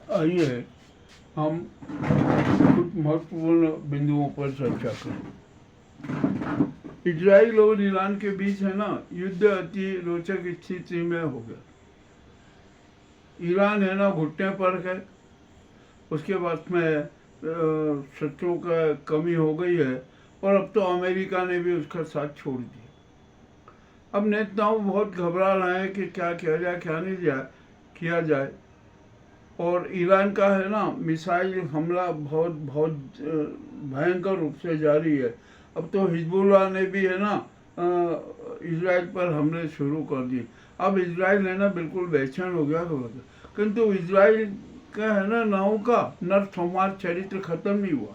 आइए हम कुछ महत्वपूर्ण बिंदुओं पर चर्चा करें। इजराइल और ईरान के बीच है ना युद्ध अति रोचक स्थिति में हो गया। ईरान है ना घुटने पर है, उसके बाद में शस्त्रों का कमी हो गई है और अब तो अमेरिका ने भी उसका साथ छोड़ दिया। अब नेताओं बहुत घबरा रहे हैं कि क्या किया जाए क्या नहीं किया जाए। और ईरान का है ना मिसाइल हमला बहुत बहुत भयंकर रूप से जारी है। अब तो हिजबुल्लाह ने भी है ना इजराइल पर हमले शुरू कर दिए। अब इजराइल है ना बिल्कुल बेचैन हो गया किंतु इजराइल का है ना नाव का नरसंहार चरित्र खत्म नहीं हुआ।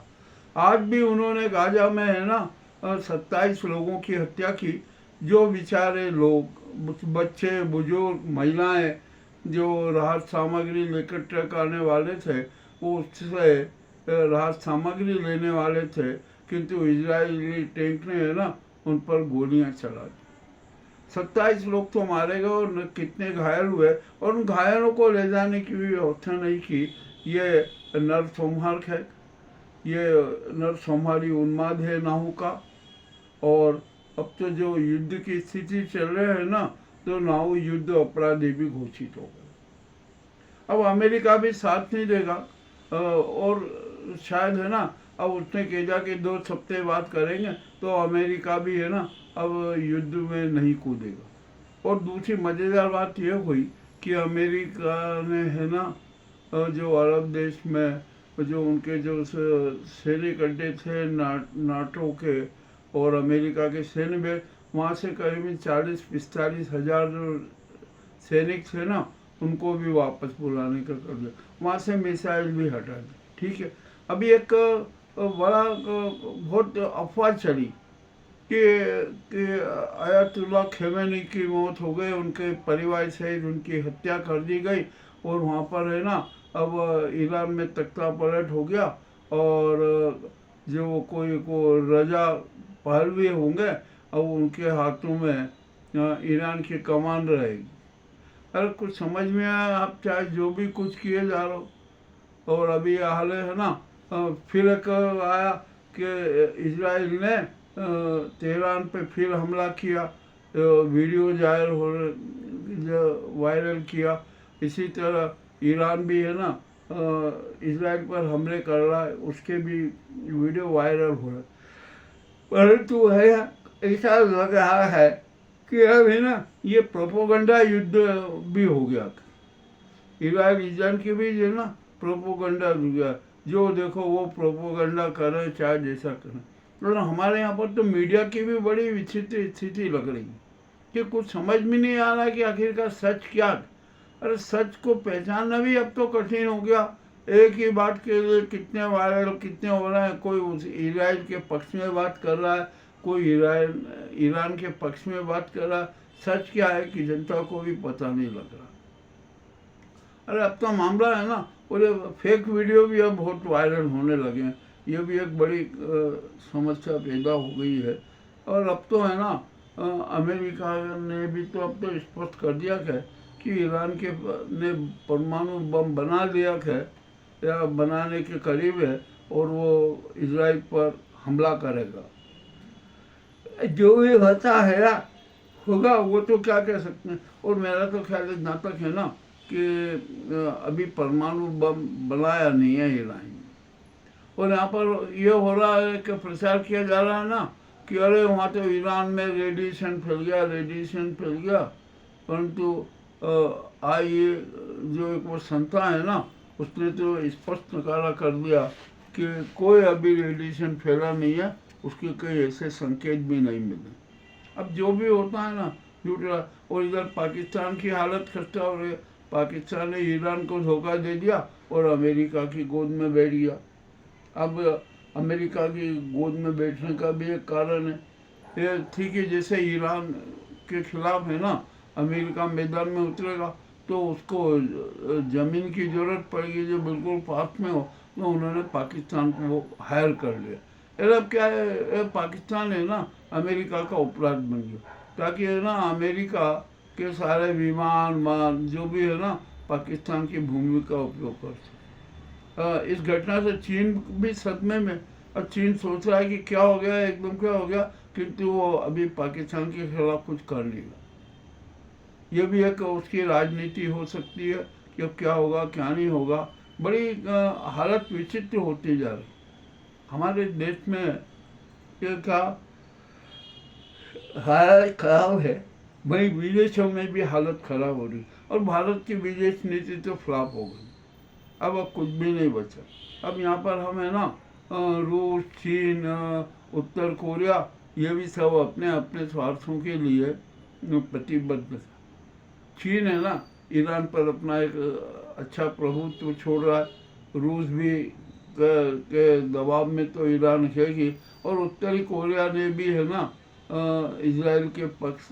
आज भी उन्होंने गाजा में है ना 27 लोगों की हत्या की। जो बेचारे लोग बच्चे बुजुर्ग महिलाएं जो राहत सामग्री लेकर ट्रक आने वाले थे वो उससे राहत सामग्री लेने वाले थे, किंतु इजरायली टैंक ने है ना उन पर गोलियां चला दी। 27 लोग तो मारे गए और कितने घायल हुए और उन घायलों को ले जाने की भी व्यवस्था नहीं की। ये नरसंहार है, ये नरसंहारी उन्माद है नाहू का। और अब तो जो युद्ध की स्थिति चल रही है ना तो नाहू युद्ध अपराधी भी घोषित हो गए। अब अमेरिका भी साथ नहीं देगा और शायद है ना अब उसने कहा कि 2 हफ्ते बाद करेंगे तो अमेरिका भी है ना अब युद्ध में नहीं कूदेगा। और दूसरी मज़ेदार बात यह हुई कि अमेरिका ने है ना जो अरब देश में जो उनके जो सैनिक अड्डे थे नाटो के और अमेरिका के सैन्य में, वहाँ से करीब 40-45 हज़ार जो सैनिक थे ना उनको भी वापस बुलाने का कर दिया। वहाँ से मिसाइल भी हटा दी। ठीक है, अभी एक बड़ा बहुत अफवाह चली कि आयतुल्लाह खमेनी की मौत हो गई, उनके परिवार सहित उनकी हत्या कर दी गई और वहाँ पर है ना अब ईरान में तख्ता पलट हो गया और जो कोई को रजा पहलवी होंगे अब उनके हाथों में ईरान की कमान रहेगी। अरे कुछ समझ में आया, आप चाहे जो भी कुछ किए जा रहे हो। और अभी हाल है ना फिर एक आया कि इजराइल ने तेहरान पे फिर हमला किया, वीडियो वायरल किया। इसी तरह ईरान भी है ना इजराइल पर हमले कर रहा है, उसके भी वीडियो वायरल हो रहा है। परंतु है ऐसा लग रहा है कि अब है ना ये प्रोपोगंडा युद्ध भी हो गया। ईरान के बीच है ना प्रोपोगंडा हो गया, जो देखो वो प्रोपोगंडा करें चाहे जैसा करें। और हमारे यहाँ पर तो मीडिया की भी बड़ी विचित्र स्थिति लग रही है कि कुछ समझ में नहीं आ रहा कि आखिरकार सच क्या। अरे सच को पहचानना भी अब तो कठिन हो गया। एक ही बात के लिए कितने वायरल कितने हो रहे हैं। कोई उस इजराइल के पक्ष में बात कर रहा है, कोई ईरान के पक्ष में बात कर रहा है। सच क्या है कि जनता को भी पता नहीं लग रहा। अरे अब तो मामला है ना बोले फेक वीडियो भी अब बहुत वायरल होने लगे हैं। ये भी एक बड़ी समस्या पैदा हो गई है। और अब तो है ना अमेरिका ने भी तो अब तो स्पष्ट कर दिया है कि ईरान के ने परमाणु बम बना लिया है या बनाने के करीब है और वो इजराइल पर हमला करेगा। जो भी होता है ना होगा, वो तो क्या कह सकते हैं। और मेरा तो ख्याल है जहाँ तक है ना कि अभी परमाणु बम बनाया नहीं है ईरान। और यहाँ पर ये हो रहा है कि प्रचार किया जा रहा है ना कि अरे वहाँ तो ईरान में रेडिएशन फैल गया। परंतु ये जो एक वो संस्था है ना उसने तो स्पष्ट नकारा कर दिया कि कोई अभी रेडिएशन फैला नहीं है, उसके कई ऐसे संकेत भी नहीं मिले। अब जो भी होता है ना झूठा। और इधर पाकिस्तान की हालत खस्ता हो रही है। पाकिस्तान ने ईरान को धोखा दे दिया और अमेरिका की गोद में बैठ गया। अब अमेरिका की गोद में बैठने का भी एक कारण है ये ठीक है। जैसे ईरान के खिलाफ है ना अमेरिका मैदान में उतरेगा तो उसको ज़मीन की ज़रूरत पड़ेगी जो बिल्कुल पास में हो, तो उन्होंने पाकिस्तान को हायर कर लिया। अब क्या है पाकिस्तान है ना अमेरिका का उपराज बन गया ताकि है ना अमेरिका के सारे विमान जो भी है ना पाकिस्तान की भूमि का उपयोग कर सके। इस घटना से चीन भी सदमे में। अब चीन सोच रहा है कि क्या हो गया, एकदम क्या हो गया, किंतु वो अभी पाकिस्तान के खिलाफ कुछ कर नहीं रहा। ये भी एक उसकी राजनीति हो सकती है कि अब क्या होगा क्या नहीं होगा। बड़ी हालत विचित्र होती जा रही हमारे देश में। ये क्या हालत खराब है, वही विदेशों में भी हालत खराब हो रही। और भारत की विदेश नीति तो फ्लॉप हो गई। अब कुछ भी नहीं बचा। अब यहाँ पर हम है ना, रूस, चीन, उत्तर कोरिया, ये भी सब अपने अपने स्वार्थों के लिए प्रतिबद्ध है। चीन है ना, ईरान पर अपना एक अच्छा प्रभुत्व छोड़ रहा है। रूस भी के दबाव में तो ईरान है ही। और उत्तरी कोरिया ने भी है ना इजराइल के पक्ष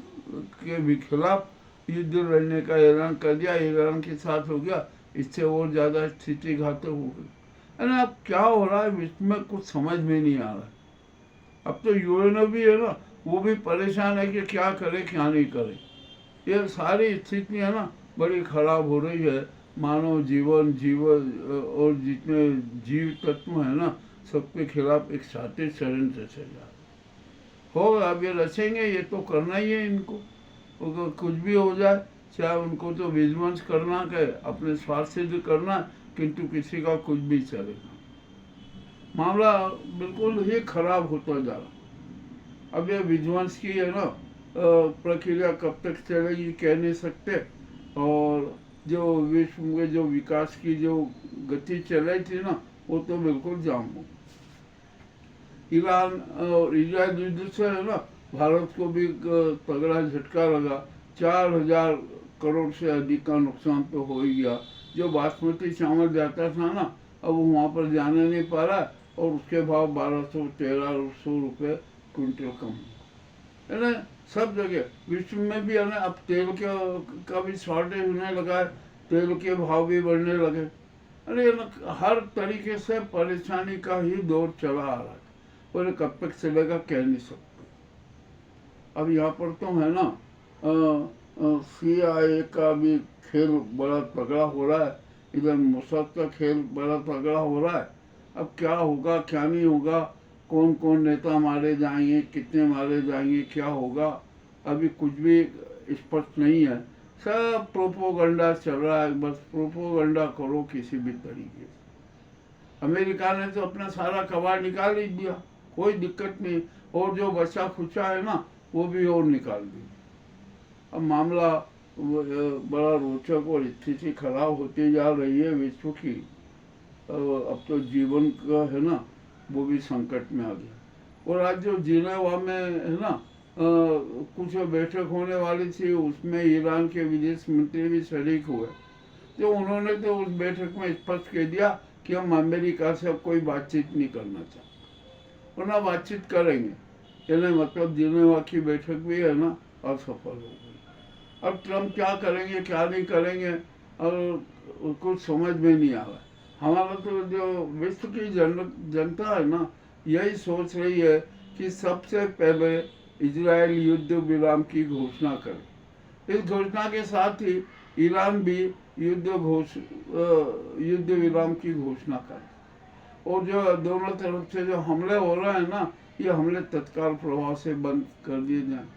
के भी खिलाफ युद्ध लड़ने का ऐलान कर दिया। ईरान के साथ हो गया, इससे और ज़्यादा स्थिति घातक हो गई है ना। अब क्या हो रहा है विश्व में कुछ समझ में नहीं आ रहा है। अब तो यूएन भी है ना, वो भी परेशान है कि क्या करे क्या नहीं करे। ये सारी स्थितियाँ ना बड़ी खराब हो रही है। मानव जीवन और जितने जीव तत्व है ना, सबके खिलाफ एक साथी षड्यंत्र रचे जा हो। अब ये रचेंगे, ये तो करना ही है इनको। कुछ भी हो जाए, चाहे उनको तो विध्वंस करना के अपने स्वार्थ सिद्ध करना, किंतु किसी का कुछ भी चलेगा। मामला बिल्कुल ही खराब होता जा रहा। अब ये विध्वंस की है ना प्रक्रिया कब तक चलेगी कह नहीं सकते। और जो विश्व में जो विकास की जो गति चल रही थी ना, वो तो बिल्कुल जाम हो। ईरान और इजराइल युद्ध से है ना भारत को भी तगड़ा झटका लगा। 4,000 करोड़ से अधिक का नुकसान तो हो ही गया। जो बासमती चावल जाता था ना, अब वो वहाँ पर जाने नहीं पा रहा और उसके भाव 1,200-1,300 रुपये क्विंटल कम है ना। सब जगह विश्व में भी है ना, अब तेल का भी शॉर्टेज होने लगा है, तेल के भाव भी बढ़ने लगे। अरे हर तरीके से परेशानी का ही दौर चला आ रहा है और कब तक चलेगा कह नहीं सकते। अब यहाँ पर तो है ना CIA का भी खेल बड़ा तगड़ा हो रहा है, इधर मोसाद का खेल बड़ा तगड़ा हो रहा है। अब क्या होगा क्या नहीं होगा, कौन कौन नेता मारे जाएंगे, कितने मारे जाएंगे, क्या होगा, अभी कुछ भी स्पष्ट नहीं है। सब प्रोपोगंडा चल रहा है, बस प्रोपोगंडा करो किसी भी तरीके से। अमेरिका ने तो अपना सारा कबाड़ निकाल ही दिया, कोई दिक्कत नहीं। और जो बचा खुचा है ना, वो भी और निकाल दिया। अब मामला बड़ा रोचक और स्थिति खराब होती जा रही है विश्व की। अब तो जीवन का है ना वो भी संकट में आ गया। और आज जो जिनेवा में है ना कुछ बैठक होने वाली थी, उसमें ईरान के विदेश मंत्री भी शरीक हुए। तो उन्होंने तो उस बैठक में स्पष्ट कह दिया कि हम अमेरिका से अब कोई बातचीत नहीं करना चाहते और ना बातचीत करेंगे। यानी मतलब जिनेवा की बैठक भी है ना असफल हो गई। अब ट्रम्प क्या करेंगे क्या नहीं करेंगे और कुछ समझ में नहीं आ रहा है। हमारा तो जो विश्व की जनता है ना, यही सोच रही है कि सबसे पहले इजराइल युद्ध विराम की घोषणा करे। इस घोषणा के साथ ही ईरान भी युद्ध विराम की घोषणा करे। और जो दोनों तरफ से जो हमले हो रहे हैं ना, ये हमले तत्काल प्रभाव से बंद कर दिए जाएं।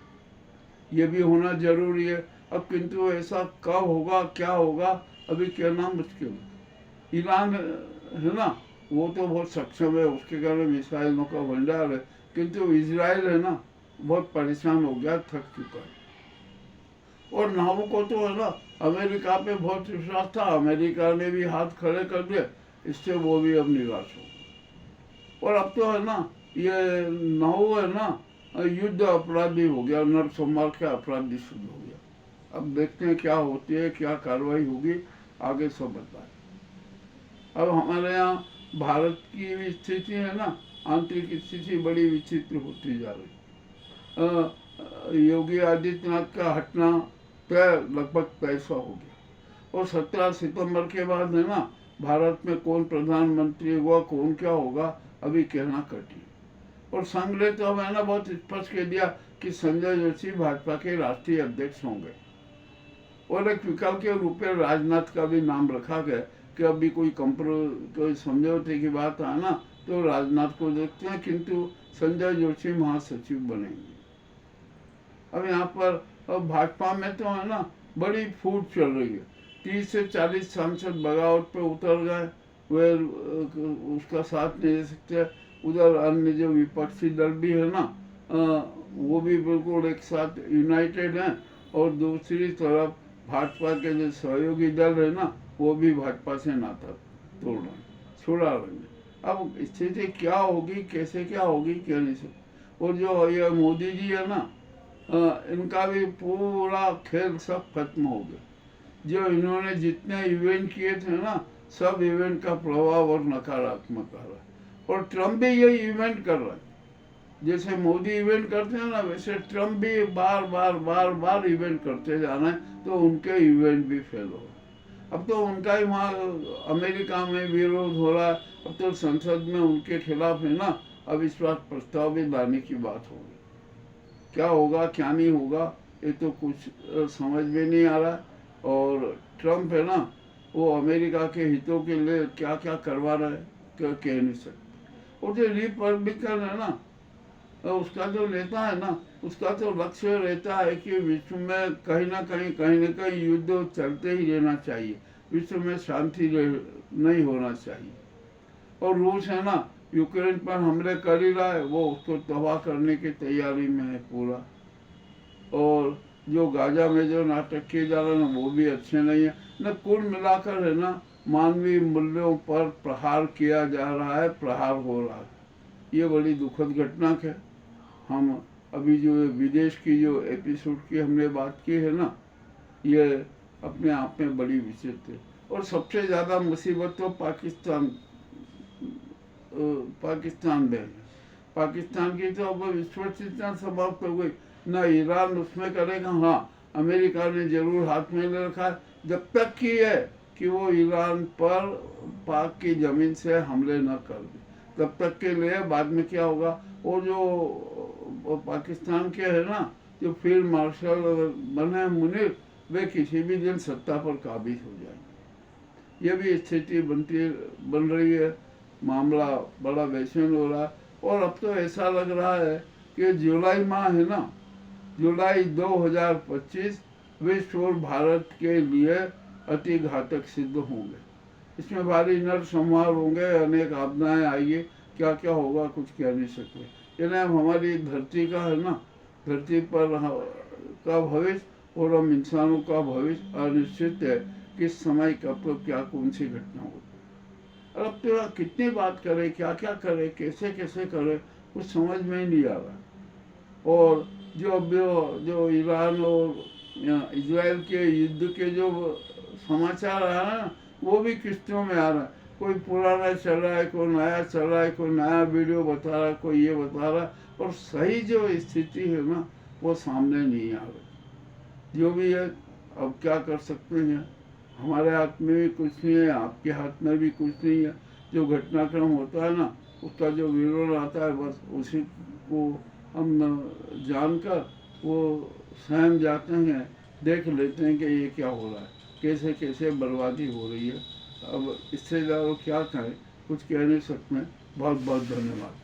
ये भी होना जरूरी है। अब किंतु ऐसा कब होगा क्या होगा अभी कहना मुश्किल है। ईरान है ना वो तो बहुत सक्षम है, उसके कारण मिसाइलों का भंडार है। किंतु इजराइल है ना बहुत परेशान हो गया, थक चुका है। और नावो को तो है ना अमेरिका पे बहुत विश्वास था, अमेरिका ने भी हाथ खड़े कर दिए, इससे वो भी अब निराश हो। और अब तो है ना ये नावो है ना युद्ध अपराधी हो गया, नरसंहार के अपराधी शुरू हो गया। अब देखते हैं क्या होती है, क्या कार्रवाई होगी, आगे सब बताए। अब हमारे यहाँ भारत की भी स्थिति है ना, आंतरिक स्थिति बड़ी विचित्र होती जा रही। योगी आदित्यनाथ का हटना तय लगभग तय सा हो गया। और 17 सितंबर के बाद है ना भारत में कौन प्रधानमंत्री हुआ कौन क्या होगा अभी कहना कठिन। और संघ ने तो हमें ना बहुत स्पष्ट कह दिया कि संजय जोशी भाजपा के राष्ट्रीय अध्यक्ष होंगे। और एक विकल्प के रूप में राजनाथ का भी नाम रखा गया कि अभी कोई कोई समझौते की बात आए ना तो राजनाथ को देखते हैं, किंतु संजय जोशी महासचिव बनेंगे। अब यहाँ पर अब भाजपा में तो है ना बड़ी फूट चल रही है। 30 से 40 सांसद बगावत पे उतर गए, वे उसका साथ नहीं दे सकते। उधर अन्य जो विपक्षी दल भी है ना वो भी बिल्कुल एक साथ यूनाइटेड हैं, और दूसरी तरफ भाजपा के जो सहयोगी दल है ना वो भी भाजपा से नाता तोड़ रहे हैं, छुड़ा रहे हैं। अब स्थिति क्या होगी, कैसे क्या होगी, कह नहीं सकते। और जो ये मोदी जी है ना इनका भी पूरा खेल सब खत्म हो गया। जो इन्होंने जितने इवेंट किए थे ना सब इवेंट का प्रभाव और नकारात्मक आ रहा है। और ट्रम्प भी यही इवेंट कर रहा है। जैसे मोदी इवेंट करते हैं ना वैसे ट्रम्प भी बार बार बार बार इवेंट करते जा रहे हैं, तो उनके इवेंट भी फेल हो रहे। अब तो उनका ही वहाँ अमेरिका में विरोध हो रहा है। अब तो संसद में उनके खिलाफ है ना अविश्वास प्रस्ताव भी लाने की बात होगी। क्या होगा क्या नहीं होगा ये तो कुछ समझ में नहीं आ रहा। और ट्रम्प है ना वो अमेरिका के हितों के लिए क्या क्या करवा रहा है कह नहीं सकते। और जो रिपब्लिकन है ना उसका जो नेता है ना उसका तो लक्ष्य रहता है कि विश्व में कहीं ना कहीं युद्ध चलते ही रहना चाहिए, विश्व में शांति नहीं होना चाहिए। और रूस है ना यूक्रेन पर हमले कर ही रहा है, वो उसको तबाह करने की तैयारी में है पूरा। और जो गाजा में जो नाटक किए जा रहे हैं ना वो भी अच्छे नहीं है ना। कुल मिलाकर है ना मानवीय मूल्यों पर प्रहार किया जा रहा है, प्रहार हो रहा है। ये बड़ी दुखद घटना है। हम अभी जो विदेश की जो एपिसोड की हमने बात की है ना ये अपने आप में बड़ी विचित्र है। और सबसे ज़्यादा मुसीबत तो पाकिस्तान में है। पाकिस्तान की तो अब विश्वसनीयता समाप्त हो गई ना, ईरान उसमें करेगा। हाँ अमेरिका ने जरूर हाथ में ले रखा है जब तक की है कि वो ईरान पर पाक की ज़मीन से हमले न कर दे, तब तक के लिए। बाद में क्या होगा, वो जो पाकिस्तान के है ना जो फील्ड मार्शल बने मुनीर वे किसी भी दिन सत्ता पर काबिज हो जाएंगे। ये भी स्थिति बन रही है। मामला बड़ा बेचैन हो रहा है। और अब तो ऐसा लग रहा है कि जुलाई माह है ना, जुलाई 2025 विश्व और भारत के लिए अति घातक सिद्ध होंगे। इसमें भारी नरसंहार होंगे, अनेक आपदाएं आएगी, क्या क्या होगा कुछ कह नहीं सकते। यानी हमारी धरती का है ना, धरती पर का भविष्य और हम इंसानों का भविष्य अनिश्चित है। किस समय कब तो क्या कौन सी घटना होगी। और अब तो कितनी बात करें, क्या क्या करें, कैसे कैसे करें, कुछ समझ में ही नहीं आ रहा। और जो ईरान और इजराइल के युद्ध के जो समाचार आ रहा है ना वो भी किस्तों में आ रहा है। कोई पुराना चल रहा है, कोई नया चल रहा है, कोई नया वीडियो बता रहा है, कोई ये बता रहा है, और सही जो स्थिति है ना वो सामने नहीं आ रही। जो भी है अब क्या कर सकते हैं, हमारे हाथ में भी कुछ नहीं है, आपके हाथ में भी कुछ नहीं है। जो घटनाक्रम होता है ना उसका जो विवरण आता है बस उसी को हम जानकर वो सहम जाते हैं, देख लेते हैं कि ये क्या हो रहा है, कैसे कैसे बर्बादी हो रही है। अब इससे ज़्यादा क्या कहें, कुछ कह नहीं सकते। बहुत बहुत धन्यवाद।